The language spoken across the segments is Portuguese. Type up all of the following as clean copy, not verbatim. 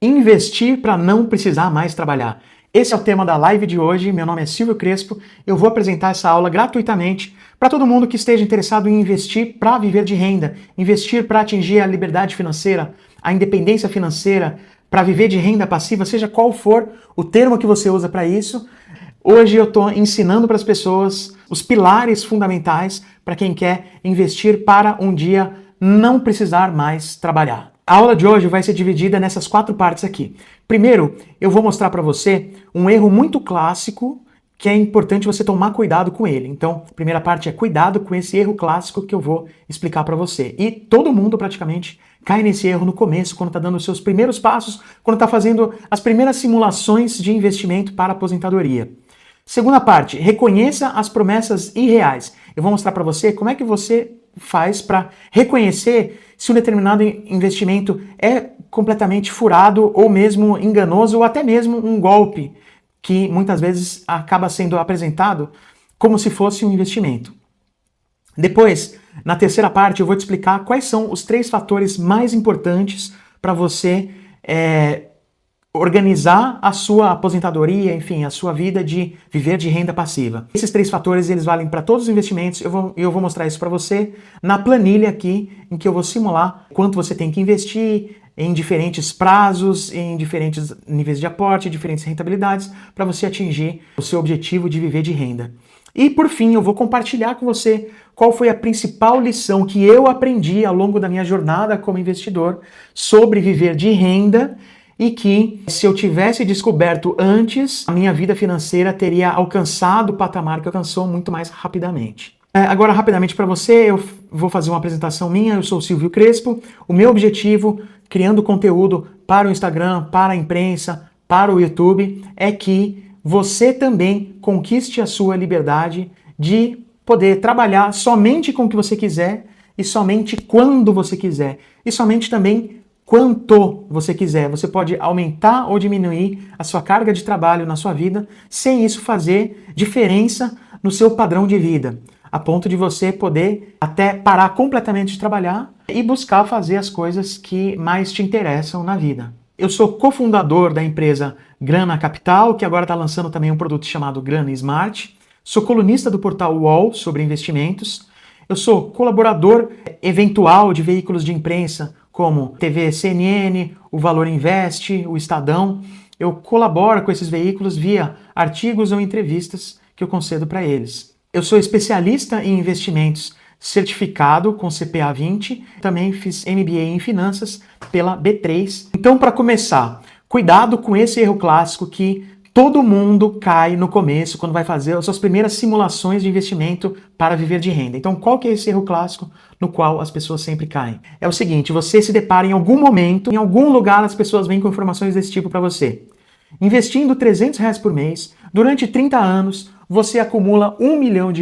Investir para não precisar mais trabalhar. Esse é o tema da live de hoje. Meu nome é Silvio Crespo. Eu vou apresentar essa aula gratuitamente para todo mundo que esteja interessado em investir para viver de renda, investir para atingir a liberdade financeira, a independência financeira, para viver de renda passiva, seja qual for o termo que você usa para isso. Hoje eu estou ensinando para as pessoas os pilares fundamentais para quem quer investir para um dia não precisar mais trabalhar. A aula de hoje vai ser dividida nessas 4 partes aqui. Primeiro, eu vou mostrar para você um erro muito clássico que é importante você tomar cuidado com ele. Então, a primeira parte é cuidado com esse erro clássico que eu vou explicar para você. E todo mundo praticamente cai nesse erro no começo, quando está dando os seus primeiros passos, quando está fazendo as primeiras simulações de investimento para a aposentadoria. Segunda parte, reconheça as promessas irreais. Eu vou mostrar para você como é que você faz para reconhecer se um determinado investimento é completamente furado ou mesmo enganoso ou até mesmo um golpe que muitas vezes acaba sendo apresentado como se fosse um investimento. Depois, na terceira parte, eu vou te explicar quais são os 3 fatores mais importantes para você organizar a sua aposentadoria, enfim, a sua vida de viver de renda passiva. Esses 3 fatores, eles valem para todos os investimentos. Eu vou mostrar isso para você na planilha aqui, em que eu vou simular quanto você tem que investir em diferentes prazos, em diferentes níveis de aporte, diferentes rentabilidades, para você atingir o seu objetivo de viver de renda. E por fim, eu vou compartilhar com você qual foi a principal lição que eu aprendi ao longo da minha jornada como investidor sobre viver de renda, e que, se eu tivesse descoberto antes, a minha vida financeira teria alcançado o patamar que alcançou muito mais rapidamente. Agora, rapidamente para você, eu vou fazer uma apresentação minha. Eu sou o Silvio Crespo. O meu objetivo, criando conteúdo para o Instagram, para a imprensa, para o YouTube, é que você também conquiste a sua liberdade de poder trabalhar somente com o que você quiser e somente quando você quiser e somente também quanto você quiser. Você pode aumentar ou diminuir a sua carga de trabalho na sua vida sem isso fazer diferença no seu padrão de vida, a ponto de você poder até parar completamente de trabalhar e buscar fazer as coisas que mais te interessam na vida. Eu sou cofundador da empresa Grana Capital, que agora está lançando também um produto chamado Grana Smart. Sou colunista do portal UOL sobre investimentos. Eu sou colaborador eventual de veículos de imprensa como TV CNN, o Valor Invest, o Estadão. Eu colaboro com esses veículos via artigos ou entrevistas que eu concedo para eles. Eu sou especialista em investimentos certificado com CPA 20, também fiz MBA em finanças pela B3. Então, para começar, cuidado com esse erro clássico que todo mundo cai no começo, quando vai fazer as suas primeiras simulações de investimento para viver de renda. Então, qual que é esse erro clássico no qual as pessoas sempre caem? É o seguinte, você se depara em algum momento, em algum lugar as pessoas vêm com informações desse tipo para você. Investindo R$300 por mês, durante 30 anos, você acumula R$1 milhão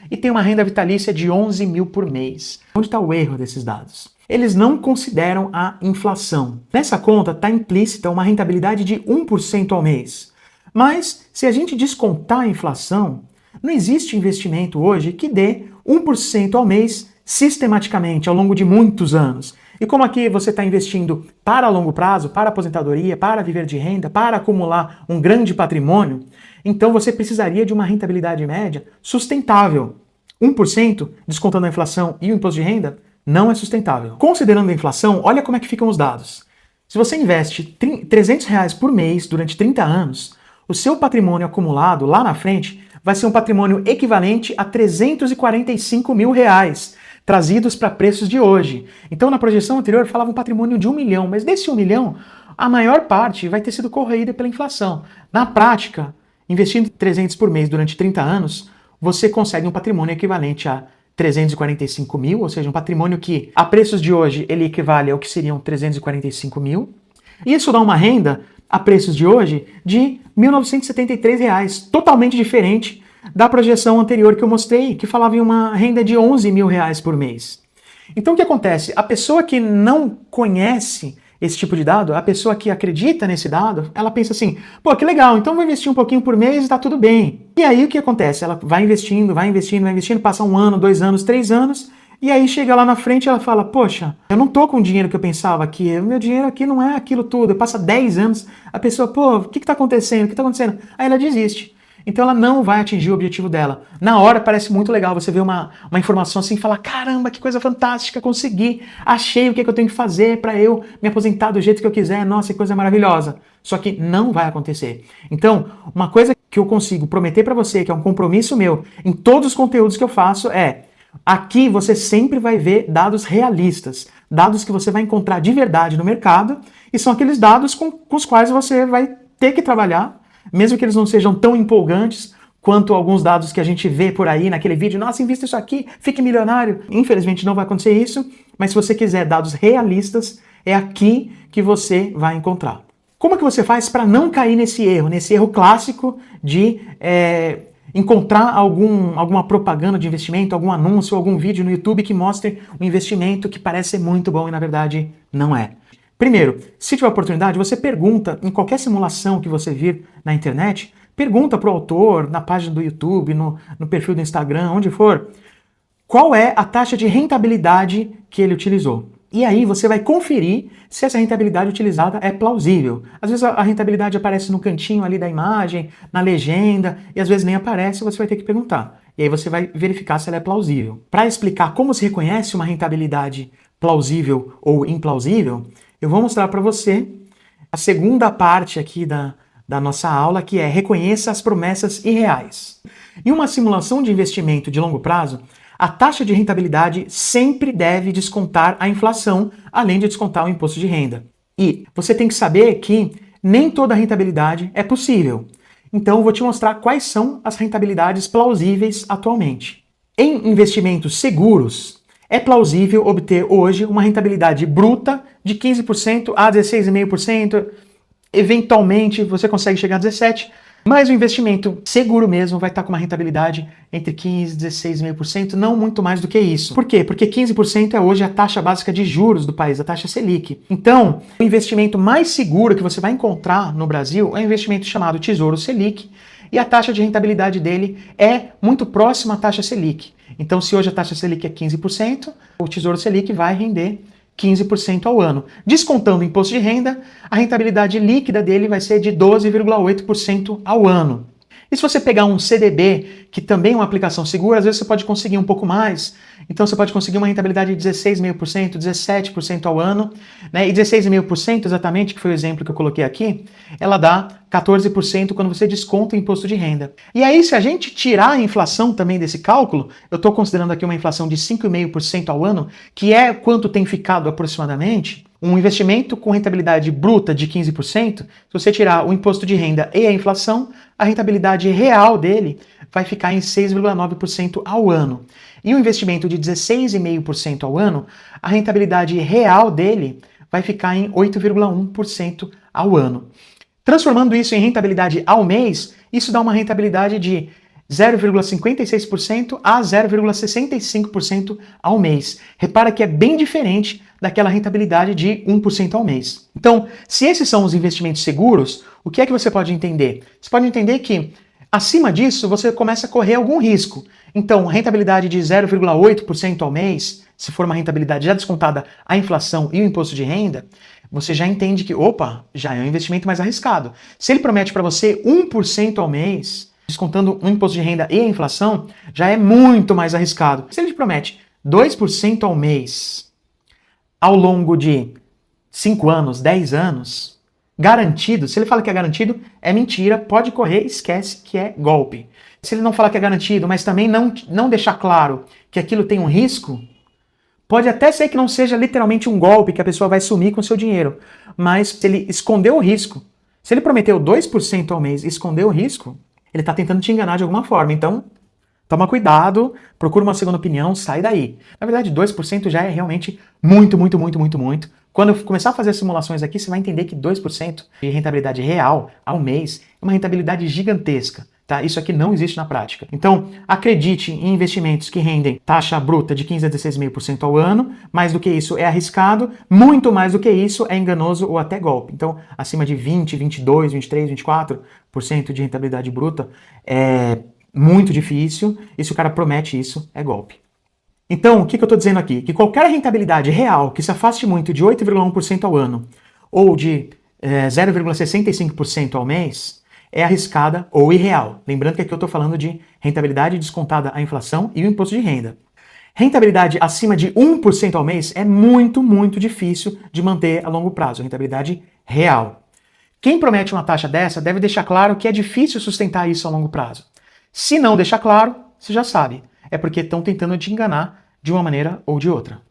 e tem uma renda vitalícia de 11 mil por mês. Onde está o erro desses dados? Eles não consideram a inflação. Nessa conta está implícita uma rentabilidade de 1% ao mês. Mas, se a gente descontar a inflação, não existe investimento hoje que dê 1% ao mês sistematicamente, ao longo de muitos anos. E como aqui você está investindo para longo prazo, para aposentadoria, para viver de renda, para acumular um grande patrimônio, então você precisaria de uma rentabilidade média sustentável. 1%, descontando a inflação e o imposto de renda, não é sustentável. Considerando a inflação, olha como é que ficam os dados. Se você investe R$300 por mês durante 30 anos, o seu patrimônio acumulado lá na frente vai ser um patrimônio equivalente a R$345 mil, trazidos para preços de hoje. Então, na projeção anterior, falava um patrimônio de 1 milhão, mas desse 1 milhão, a maior parte vai ter sido corroída pela inflação. Na prática, investindo 300 por mês durante 30 anos, você consegue um patrimônio equivalente a 345 mil, ou seja, um patrimônio que, a preços de hoje, ele equivale ao que seriam 345 mil. E isso dá uma renda, a preços de hoje, de R$1.973, totalmente diferente da projeção anterior que eu mostrei, que falava em uma renda de 11 mil por mês. Então o que acontece? A pessoa que não conhece esse tipo de dado, a pessoa que acredita nesse dado, ela pensa assim, pô, que legal, então vou investir um pouquinho por mês e tá tudo bem. E aí o que acontece? Ela vai investindo, passa 1 ano, 2 anos, 3 anos, E aí chega lá na frente e ela fala, poxa, eu não tô com o dinheiro que eu pensava aqui, o meu dinheiro aqui não é aquilo tudo. Passa 10 anos, a pessoa, pô, o que tá acontecendo? O que tá acontecendo? Aí ela desiste. Então ela não vai atingir o objetivo dela. Na hora parece muito legal você ver uma informação assim e falar, caramba, que coisa fantástica, consegui, achei o que eu tenho que fazer para eu me aposentar do jeito que eu quiser, nossa, que coisa maravilhosa. Só que não vai acontecer. Então, uma coisa que eu consigo prometer para você, que é um compromisso meu, em todos os conteúdos que eu faço é, aqui você sempre vai ver dados realistas, dados que você vai encontrar de verdade no mercado, e são aqueles dados com os quais você vai ter que trabalhar, mesmo que eles não sejam tão empolgantes quanto alguns dados que a gente vê por aí naquele vídeo, nossa, invista isso aqui, fique milionário. Infelizmente não vai acontecer isso, mas se você quiser dados realistas, é aqui que você vai encontrar. Como é que você faz para não cair nesse erro clássico de encontrar alguma propaganda de investimento, algum anúncio, algum vídeo no YouTube que mostre um investimento que parece ser muito bom e na verdade não é? Primeiro, se tiver oportunidade, você pergunta, em qualquer simulação que você vir na internet, pergunta para o autor, na página do YouTube, no perfil do Instagram, onde for, qual é a taxa de rentabilidade que ele utilizou. E aí você vai conferir se essa rentabilidade utilizada é plausível. Às vezes a rentabilidade aparece no cantinho ali da imagem, na legenda, e às vezes nem aparece, você vai ter que perguntar. E aí você vai verificar se ela é plausível. Para explicar como se reconhece uma rentabilidade plausível ou implausível, eu vou mostrar para você a segunda parte aqui da nossa aula, que é reconheça as promessas irreais. Em uma simulação de investimento de longo prazo, a taxa de rentabilidade sempre deve descontar a inflação, além de descontar o imposto de renda. E você tem que saber que nem toda rentabilidade é possível. Então eu vou te mostrar quais são as rentabilidades plausíveis atualmente. Em investimentos seguros, é plausível obter hoje uma rentabilidade bruta de 15% a 16,5%. Eventualmente você consegue chegar a 17%, mas o investimento seguro mesmo vai estar com uma rentabilidade entre 15% e 16,5%, não muito mais do que isso. Por quê? Porque 15% é hoje a taxa básica de juros do país, a taxa Selic. Então, o investimento mais seguro que você vai encontrar no Brasil é um investimento chamado Tesouro Selic, e a taxa de rentabilidade dele é muito próxima à taxa Selic. Então, se hoje a taxa Selic é 15%, o Tesouro Selic vai render 15% ao ano. Descontando o imposto de renda, a rentabilidade líquida dele vai ser de 12,8% ao ano. E se você pegar um CDB, que também é uma aplicação segura, às vezes você pode conseguir um pouco mais. Então você pode conseguir uma rentabilidade de 16,5%, 17% ao ano, né? E 16,5% exatamente, que foi o exemplo que eu coloquei aqui, ela dá 14% quando você desconta o imposto de renda. E aí, se a gente tirar a inflação também desse cálculo, eu estou considerando aqui uma inflação de 5,5% ao ano, que é quanto tem ficado aproximadamente, um investimento com rentabilidade bruta de 15%, se você tirar o imposto de renda e a inflação, a rentabilidade real dele vai ficar em 6,9% ao ano. E um investimento de 16,5% ao ano, a rentabilidade real dele vai ficar em 8,1% ao ano. Transformando isso em rentabilidade ao mês, isso dá uma rentabilidade de 0,56% a 0,65% ao mês. Repara que é bem diferente daquela rentabilidade de 1% ao mês. Então, se esses são os investimentos seguros, o que é que você pode entender? Você pode entender que, acima disso, você começa a correr algum risco. Então, rentabilidade de 0,8% ao mês, se for uma rentabilidade já descontada a inflação e o imposto de renda, você já entende que, opa, já é um investimento mais arriscado. Se ele promete para você 1% ao mês, descontando o imposto de renda e a inflação, já é muito mais arriscado. Se ele te promete 2% ao mês, ao longo de 5 anos, 10 anos, garantido, se ele fala que é garantido, é mentira, pode correr, esquece que é golpe. Se ele não falar que é garantido, mas também não deixar claro que aquilo tem um risco, pode até ser que não seja literalmente um golpe, que a pessoa vai sumir com o seu dinheiro, mas se ele escondeu o risco, se ele prometeu 2% ao mês e escondeu o risco, ele está tentando te enganar de alguma forma. Então, toma cuidado, procura uma segunda opinião, sai daí. Na verdade, 2% já é realmente muito, muito, muito, muito, muito. Quando eu começar a fazer as simulações aqui, você vai entender que 2% de rentabilidade real ao mês é uma rentabilidade gigantesca. Tá? Isso aqui não existe na prática. Então, acredite em investimentos que rendem taxa bruta de 15% a 16,5% ao ano. Mais do que isso é arriscado, muito mais do que isso é enganoso ou até golpe. Então, acima de 20%, 22%, 23%, 24% de rentabilidade bruta é muito difícil. E se o cara promete isso, é golpe. Então, o que eu estou dizendo aqui? Que qualquer rentabilidade real que se afaste muito de 8,1% ao ano ou de 0,65% ao mês é arriscada ou irreal. Lembrando que aqui eu estou falando de rentabilidade descontada a inflação e o imposto de renda. Rentabilidade acima de 1% ao mês é muito, muito difícil de manter a longo prazo. Rentabilidade real. Quem promete uma taxa dessa deve deixar claro que é difícil sustentar isso a longo prazo. Se não deixar claro, você já sabe. É porque estão tentando te enganar de uma maneira ou de outra.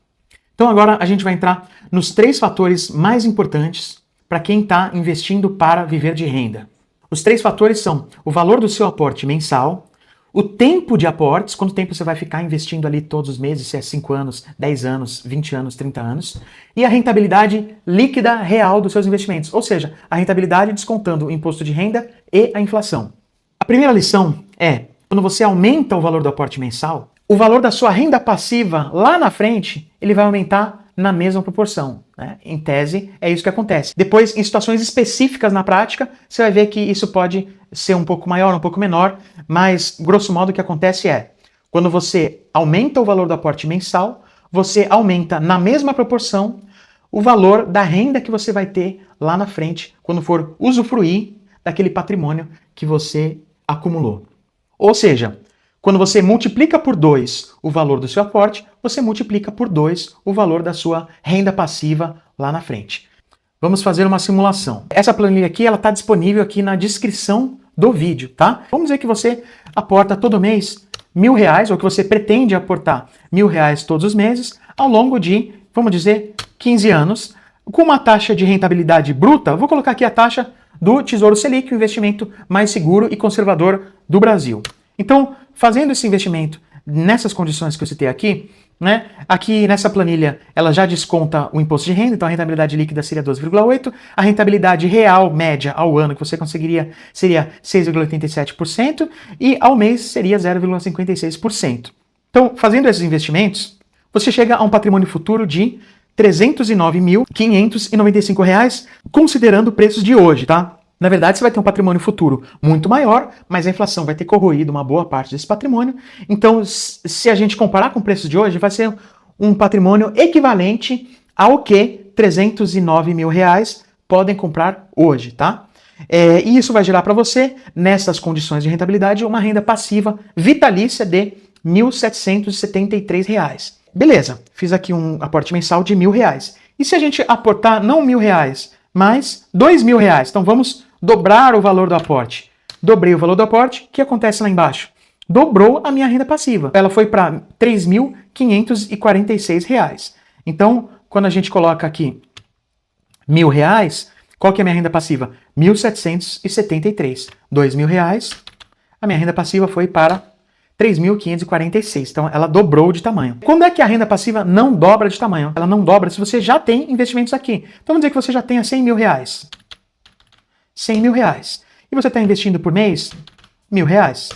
Então agora a gente vai entrar nos 3 fatores mais importantes para quem está investindo para viver de renda. Os 3 fatores são o valor do seu aporte mensal, o tempo de aportes, quanto tempo você vai ficar investindo ali todos os meses, se é 5 anos, 10 anos, 20 anos, 30 anos, e a rentabilidade líquida real dos seus investimentos, ou seja, a rentabilidade descontando o imposto de renda e a inflação. A primeira lição é, quando você aumenta o valor do aporte mensal, o valor da sua renda passiva lá na frente, ele vai aumentar na mesma proporção, né? Em tese, é isso que acontece. Depois, em situações específicas na prática, você vai ver que isso pode ser um pouco maior, um pouco menor, mas, grosso modo, o que acontece é, quando você aumenta o valor do aporte mensal, você aumenta na mesma proporção o valor da renda que você vai ter lá na frente, quando for usufruir daquele patrimônio que você acumulou. Ou seja, quando você multiplica por 2 o valor do seu aporte, você multiplica por 2 o valor da sua renda passiva lá na frente. Vamos fazer uma simulação. Essa planilha aqui, ela está disponível aqui na descrição do vídeo, tá? Vamos dizer que você aporta todo mês R$1.000, ou que você pretende aportar R$1.000 todos os meses, ao longo de, vamos dizer, 15 anos, com uma taxa de rentabilidade bruta, vou colocar aqui a taxa do Tesouro Selic, o investimento mais seguro e conservador do Brasil. Então, fazendo esse investimento nessas condições que eu citei aqui, né? Aqui nessa planilha ela já desconta o imposto de renda, então a rentabilidade líquida seria 12,8%, a rentabilidade real média ao ano que você conseguiria seria 6,87% e ao mês seria 0,56%. Então, fazendo esses investimentos, você chega a um patrimônio futuro de R$ 309.595, considerando preços de hoje, tá? Na verdade, você vai ter um patrimônio futuro muito maior, mas a inflação vai ter corroído uma boa parte desse patrimônio. Então, se a gente comparar com o preço de hoje, vai ser um patrimônio equivalente ao que R$ 309 mil podem comprar hoje, tá? E isso vai gerar para você, nessas condições de rentabilidade, uma renda passiva vitalícia de R$ 1.773. Beleza, fiz aqui um aporte mensal de R$1.000. E se a gente aportar não R$1.000, mas R$2.000? Então vamos dobrar o valor do aporte. Dobrei o valor do aporte, o que acontece lá embaixo? Dobrou a minha renda passiva. Ela foi para R$ 3.546. Então, quando a gente coloca aqui R$1.000, qual que é a minha renda passiva? R$ 1.773. R$2.000, a minha renda passiva foi para 3.546. Então, ela dobrou de tamanho. Quando é que a renda passiva não dobra de tamanho? Ela não dobra se você já tem investimentos aqui. Então, vamos dizer que você já tenha R$100 mil. R$100 mil. E você está investindo por mês R$1.000.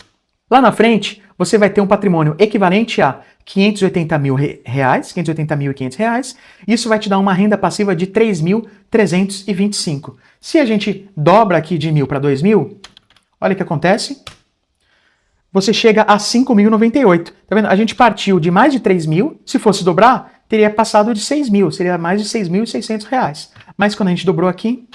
Lá na frente, você vai ter um patrimônio equivalente a R$580 mil, R$580.500. Isso vai te dar uma renda passiva de 3.325. Se a gente dobra aqui de 1.000 para 2.000, olha o que acontece. Você chega a 5.098. Tá vendo? A gente partiu de mais de 3.000, se fosse dobrar, teria passado de 6.000, seria mais de R$6.600. Mas quando a gente dobrou aqui,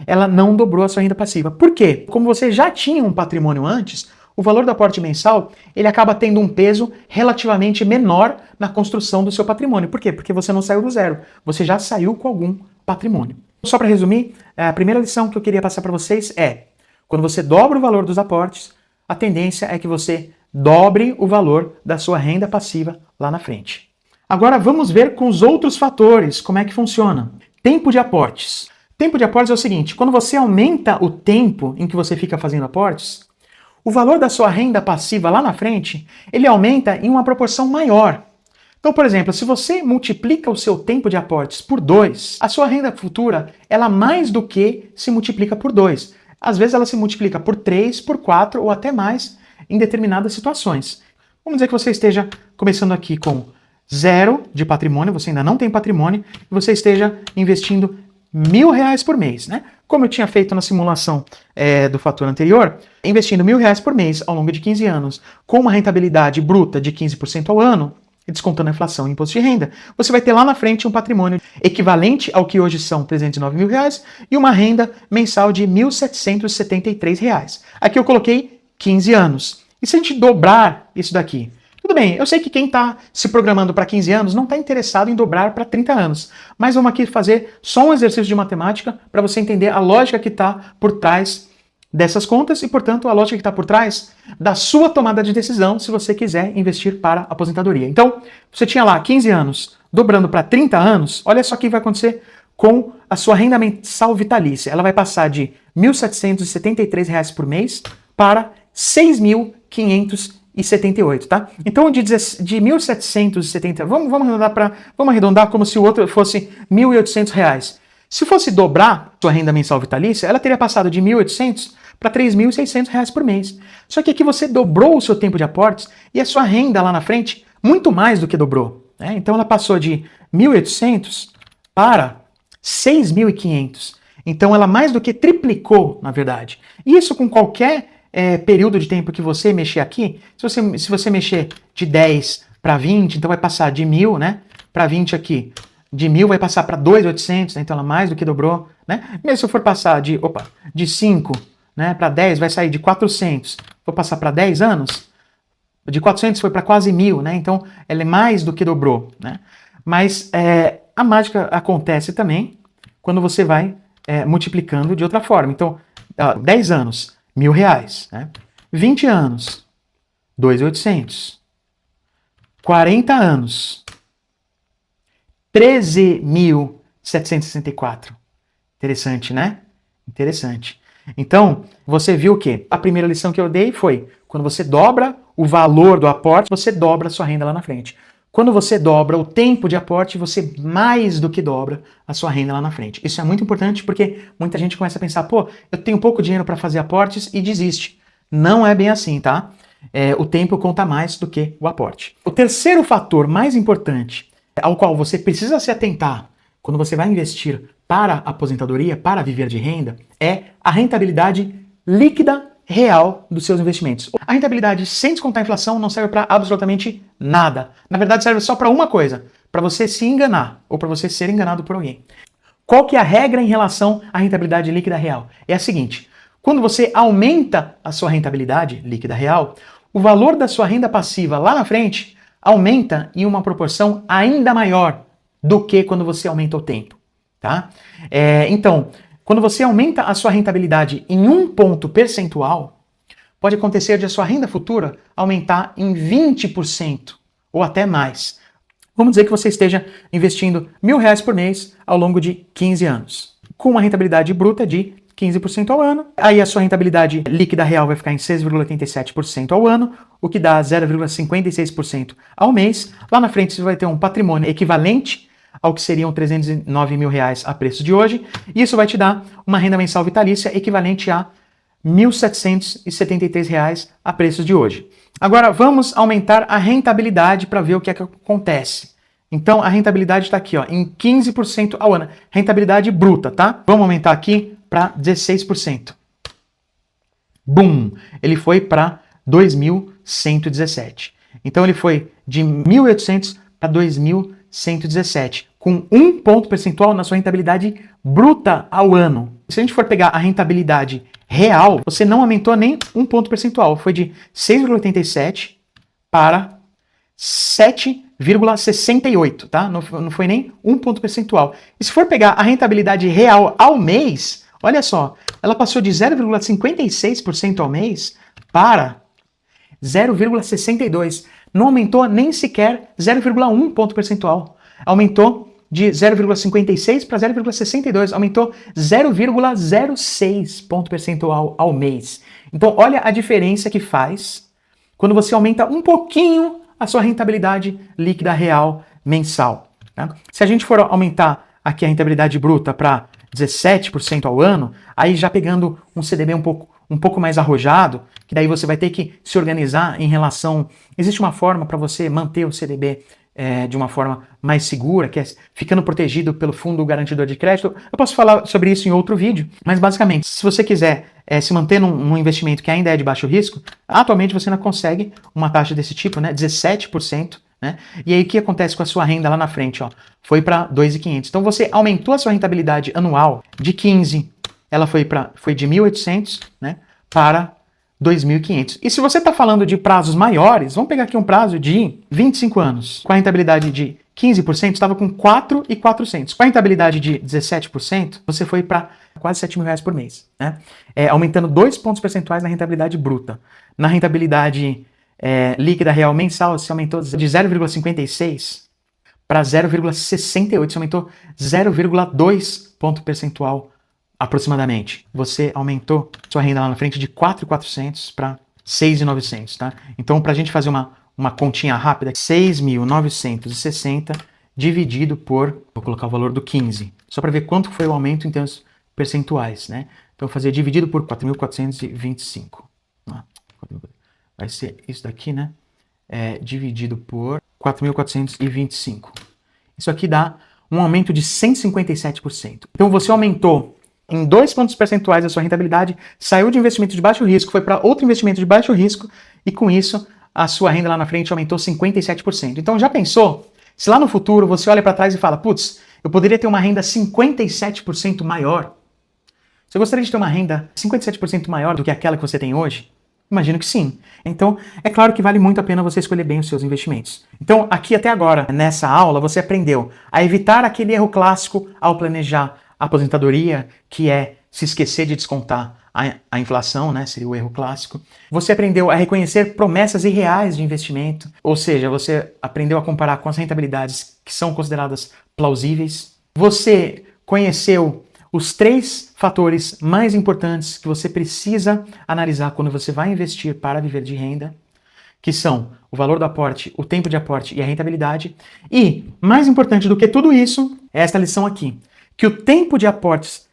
ela não dobrou a sua renda passiva. Por quê? Como você já tinha um patrimônio antes, o valor do aporte mensal, ele acaba tendo um peso relativamente menor na construção do seu patrimônio. Por quê? Porque você não saiu do zero, você já saiu com algum patrimônio. Só para resumir, a primeira lição que eu queria passar para vocês é, quando você dobra o valor dos aportes, a tendência é que você dobre o valor da sua renda passiva lá na frente. Agora vamos ver com os outros fatores como é que funciona. Tempo de aportes. Tempo de aportes é o seguinte, quando você aumenta o tempo em que você fica fazendo aportes, o valor da sua renda passiva lá na frente, ele aumenta em uma proporção maior. Então, por exemplo, se você multiplica o seu tempo de aportes por 2, a sua renda futura, ela mais do que se multiplica por 2. Às vezes ela se multiplica por 3, por 4 ou até mais em determinadas situações. Vamos dizer que você esteja começando aqui com 0 de patrimônio, você ainda não tem patrimônio, e você esteja investindo R$1.000 por mês, né? como eu tinha feito na simulação do fator anterior, investindo R$1.000 por mês ao longo de 15 anos, com uma rentabilidade bruta de 15% ao ano, descontando a inflação e imposto de renda, você vai ter lá na frente um patrimônio equivalente ao que hoje são R$309 mil e uma renda mensal de R$1.773. Aqui eu coloquei 15 anos. E se a gente dobrar isso daqui? Tudo bem, eu sei que quem está se programando para 15 anos não está interessado em dobrar para 30 anos, mas vamos aqui fazer só um exercício de matemática para você entender a lógica que está por trás dessas contas e, portanto, a lógica que está por trás da sua tomada de decisão se você quiser investir para a aposentadoria. Então, você tinha lá 15 anos, dobrando para 30 anos, olha só o que vai acontecer com a sua renda mensal vitalícia. Ela vai passar de R$1.773 por mês para R$6.578, tá? Então, de 1.770, vamos arredondar como se o outro fosse R$1.800. Se fosse dobrar sua renda mensal vitalícia, ela teria passado de 1.800 para R$3.600 por mês. Só que aqui você dobrou o seu tempo de aportes e a sua renda lá na frente muito mais do que dobrou, né? Então ela passou de 1.800 para 6.500. Então ela mais do que triplicou, na verdade. E isso com qualquer período de tempo que você mexer aqui, se você mexer de 10 para 20, então vai passar de 1.000, né, para 20 aqui. De 1.000 vai passar para 2.800, né, então ela mais do que dobrou, né? Mesmo se eu for passar de 5, né, para 10, vai sair de 400. Vou passar para 10 anos, de 400 foi para quase 1.000, né? Então ela é mais do que dobrou, né? Mas a mágica acontece também quando você vai multiplicando de outra forma. Então, 10 anos, R$1.000, né? 20 anos, 2.800. 40 anos, 13.764. Interessante, né? Interessante. Então, você viu que a primeira lição que eu dei foi, quando você dobra o valor do aporte, você dobra a sua renda lá na frente. Quando você dobra o tempo de aporte, você mais do que dobra a sua renda lá na frente. Isso é muito importante porque muita gente começa a pensar, pô, eu tenho pouco dinheiro para fazer aportes e desiste. Não é bem assim, tá? O tempo conta mais do que o aporte. O terceiro fator mais importante ao qual você precisa se atentar quando você vai investir para a aposentadoria, para viver de renda, é a rentabilidade líquida real dos seus investimentos. A rentabilidade sem descontar a inflação não serve para absolutamente nada. Na verdade, serve só para uma coisa, para você se enganar ou para você ser enganado por alguém. Qual que é a regra em relação à rentabilidade líquida real? É a seguinte, quando você aumenta a sua rentabilidade líquida real, o valor da sua renda passiva lá na frente aumenta em uma proporção ainda maior do que quando você aumenta o tempo, tá? Então, quando você aumenta a sua rentabilidade em 1 ponto percentual, pode acontecer de a sua renda futura aumentar em 20% ou até mais. Vamos dizer que você esteja investindo R$1.000 por mês ao longo de 15 anos, com uma rentabilidade bruta de 15% ao ano. Aí a sua rentabilidade líquida real vai ficar em 6,87% ao ano, o que dá 0,56% ao mês. Lá na frente você vai ter um patrimônio equivalente ao que seriam R$309 mil a preço de hoje, e isso vai te dar uma renda mensal vitalícia equivalente a R$1.773 a preço de hoje. Agora vamos aumentar a rentabilidade para ver o que é que acontece. Então a rentabilidade está aqui, ó, em 15% ao ano. Rentabilidade bruta, tá? Vamos aumentar aqui para 16%. Bum! Ele foi para 2.117. Então ele foi de 1.800 para 2.117, com 1 ponto percentual na sua rentabilidade bruta ao ano. Se a gente for pegar a rentabilidade real, você não aumentou nem 1 ponto percentual. Foi de 6,87 para 7,68, tá? Não foi nem 1 ponto percentual. E se for pegar a rentabilidade real ao mês, olha só, ela passou de 0,56% ao mês para 0,62%. Não aumentou nem sequer 0,1 ponto percentual. Aumentou de 0,56 para 0,62. Aumentou 0,06 ponto percentual ao mês. Então, olha a diferença que faz quando você aumenta um pouquinho a sua rentabilidade líquida real mensal. Tá? Se a gente for aumentar aqui a rentabilidade bruta para 17% ao ano, aí já pegando um CDB um pouco mais arrojado, que daí você vai ter que se organizar em relação... Existe uma forma para você manter o CDB de uma forma mais segura, que é ficando protegido pelo fundo garantidor de crédito. Eu posso falar sobre isso em outro vídeo, mas basicamente, se você quiser se manter num investimento que ainda é de baixo risco, atualmente você ainda consegue uma taxa desse tipo, né, 17%, né? E aí o que acontece com a sua renda lá na frente? Ó, foi para 2.500. Então você aumentou a sua rentabilidade anual de 15, ela foi de 1.800, né, para 2.500. E se você está falando de prazos maiores, vamos pegar aqui um prazo de 25 anos, com a rentabilidade de 15%, estava com 4.400. Com a rentabilidade de 17%, você foi para quase R$7.000 por mês, né? Aumentando 2 pontos percentuais na rentabilidade bruta. Na rentabilidade líquida real mensal, você aumentou de 0,56 para 0,68, você aumentou 0,2 ponto percentual aproximadamente. Você aumentou sua renda lá na frente de 4.400 para 6.900, tá? Então, para a gente fazer uma continha rápida, 6.960 dividido por, vou colocar o valor do 15, só para ver quanto foi o aumento em termos percentuais, né? Então, fazer dividido por 4.425. Vai ser isso daqui, né? Dividido por 4.425. Isso aqui dá um aumento de 157%. Então, você aumentou em 2 pontos percentuais a sua rentabilidade, saiu de investimento de baixo risco, foi para outro investimento de baixo risco, e com isso, a sua renda lá na frente aumentou 57%. Então, já pensou? Se lá no futuro você olha para trás e fala, putz, eu poderia ter uma renda 57% maior. Você gostaria de ter uma renda 57% maior do que aquela que você tem hoje? Imagino que sim. Então, é claro que vale muito a pena você escolher bem os seus investimentos. Então, aqui até agora, nessa aula, você aprendeu a evitar aquele erro clássico ao planejar a aposentadoria, que é se esquecer de descontar a inflação, né? Seria o erro clássico. Você aprendeu a reconhecer promessas irreais de investimento, ou seja, você aprendeu a comparar com as rentabilidades que são consideradas plausíveis. Você conheceu os 3 fatores mais importantes que você precisa analisar quando você vai investir para viver de renda, que são o valor do aporte, o tempo de aporte e a rentabilidade. E, mais importante do que tudo isso, é esta lição aqui, que o tempo de aportes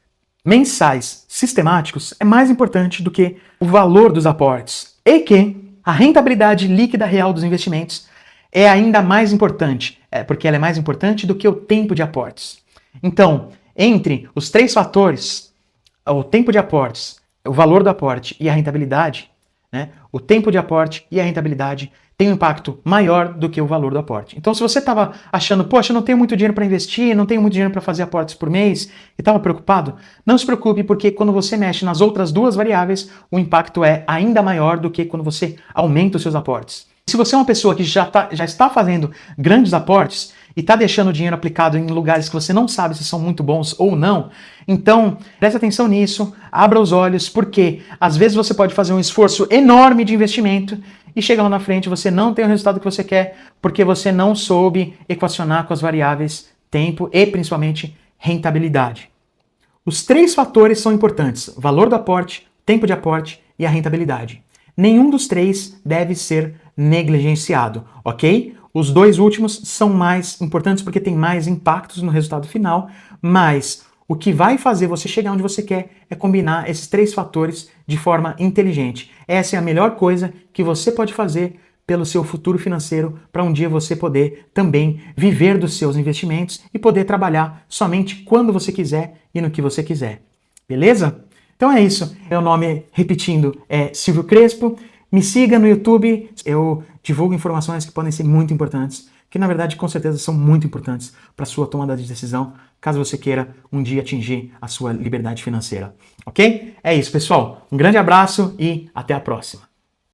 mensais sistemáticos é mais importante do que o valor dos aportes e que a rentabilidade líquida real dos investimentos é ainda mais importante, porque ela é mais importante do que o tempo de aportes. Então, entre os 3 fatores, o tempo de aportes, o valor do aporte e a rentabilidade, né, o tempo de aporte e a rentabilidade tem um impacto maior do que o valor do aporte. Então, se você estava achando, poxa, eu não tenho muito dinheiro para investir, não tenho muito dinheiro para fazer aportes por mês, e estava preocupado, não se preocupe, porque quando você mexe nas outras 2 variáveis, o impacto é ainda maior do que quando você aumenta os seus aportes. Se você é uma pessoa que já está fazendo grandes aportes e está deixando o dinheiro aplicado em lugares que você não sabe se são muito bons ou não, então preste atenção nisso, abra os olhos, porque às vezes você pode fazer um esforço enorme de investimento e chega lá na frente você não tem o resultado que você quer porque você não soube equacionar com as variáveis tempo e principalmente rentabilidade. Os 3 fatores são importantes: valor do aporte, tempo de aporte e a rentabilidade. Nenhum dos 3 deve ser negligenciado, ok? Os 2 últimos são mais importantes porque tem mais impactos no resultado final, mas o que vai fazer você chegar onde você quer é combinar esses 3 fatores de forma inteligente. Essa é a melhor coisa que você pode fazer pelo seu futuro financeiro para um dia você poder também viver dos seus investimentos e poder trabalhar somente quando você quiser e no que você quiser. Beleza? Então é isso. Meu nome, repetindo, é Silvio Crespo. Me siga no YouTube. Eu divulgo informações que podem ser muito importantes, que na verdade com certeza são muito importantes para a sua tomada de decisão, caso você queira um dia atingir a sua liberdade financeira. Ok? É isso, pessoal. Um grande abraço e até a próxima.